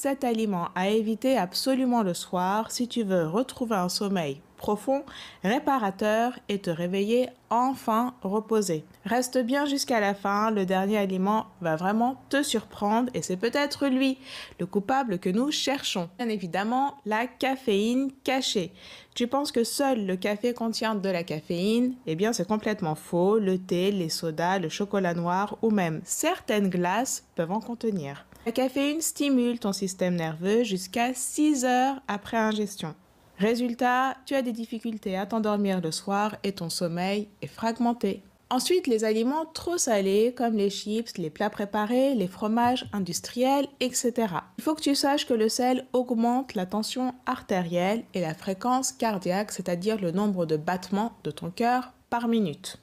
Cet aliment à éviter absolument le soir si tu veux retrouver un sommeil profond, réparateur et te réveiller enfin reposé. Reste bien jusqu'à la fin, le dernier aliment va vraiment te surprendre et c'est peut-être lui, le coupable que nous cherchons. Bien évidemment, la caféine cachée. Tu penses que seul le café contient de la caféine? Eh bien, c'est complètement faux. Le thé, les sodas, le chocolat noir ou même certaines glaces peuvent en contenir. La caféine stimule ton système nerveux jusqu'à 6 heures après ingestion. Résultat, tu as des difficultés à t'endormir le soir et ton sommeil est fragmenté. Ensuite, les aliments trop salés comme les chips, les plats préparés, les fromages industriels, etc. Il faut que tu saches que le sel augmente la tension artérielle et la fréquence cardiaque, c'est-à-dire le nombre de battements de ton cœur par minute.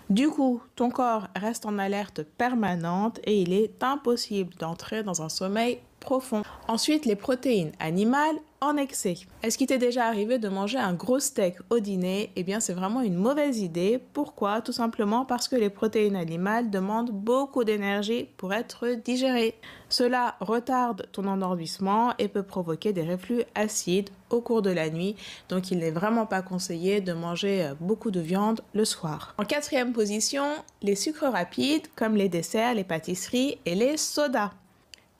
Du coup, ton corps reste en alerte permanente et il est impossible d'entrer dans un sommeil profond. Ensuite, les protéines animales en excès. Est-ce qu'il t'est déjà arrivé de manger un gros steak au dîner? Eh bien, c'est vraiment une mauvaise idée. Pourquoi? Tout simplement parce que les protéines animales demandent beaucoup d'énergie pour être digérées. Cela retarde ton endormissement et peut provoquer des reflux acides au cours de la nuit. Donc, il n'est vraiment pas conseillé de manger beaucoup de viande le soir. En quatrième position, les sucres rapides comme les desserts, les pâtisseries et les sodas.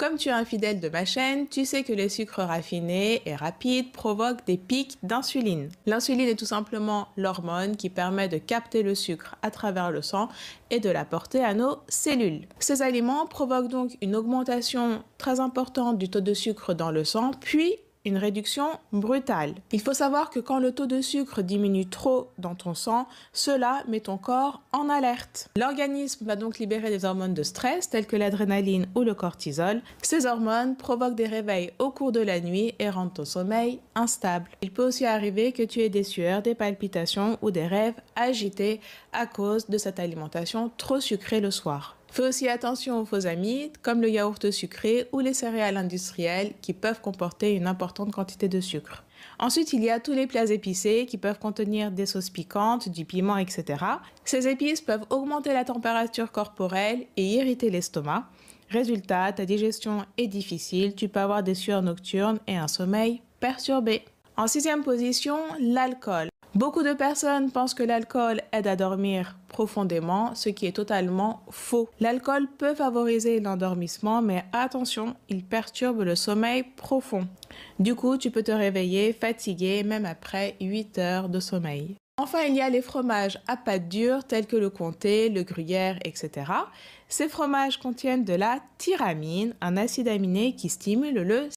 Comme tu es un fidèle de ma chaîne, tu sais que les sucres raffinés et rapides provoquent des pics d'insuline. L'insuline est tout simplement l'hormone qui permet de capter le sucre à travers le sang et de l'apporter à nos cellules. Ces aliments provoquent donc une augmentation très importante du taux de sucre dans le sang, puis une réduction brutale. Il faut savoir que quand le taux de sucre diminue trop dans ton sang, cela met ton corps en alerte. L'organisme va donc libérer des hormones de stress telles que l'adrénaline ou le cortisol. Ces hormones provoquent des réveils au cours de la nuit et rendent ton sommeil instable. Il peut aussi arriver que tu aies des sueurs, des palpitations ou des rêves agités à cause de cette alimentation trop sucrée le soir. Fais aussi attention aux faux amides, comme le yaourt sucré ou les céréales industrielles qui peuvent comporter une importante quantité de sucre. Ensuite, il y a tous les plats épicés qui peuvent contenir des sauces piquantes, du piment, etc. Ces épices peuvent augmenter la température corporelle et irriter l'estomac. Résultat, ta digestion est difficile, tu peux avoir des sueurs nocturnes et un sommeil perturbé. En sixième position, l'alcool. Beaucoup de personnes pensent que l'alcool aide à dormir profondément, ce qui est totalement faux. L'alcool peut favoriser l'endormissement, mais attention, il perturbe le sommeil profond. Du coup, tu peux te réveiller fatigué même après 8 heures de sommeil. Enfin, il y a les fromages à pâte dure tels que le comté, le gruyère, etc. Ces fromages contiennent de la tyramine, un acide aminé qui stimule le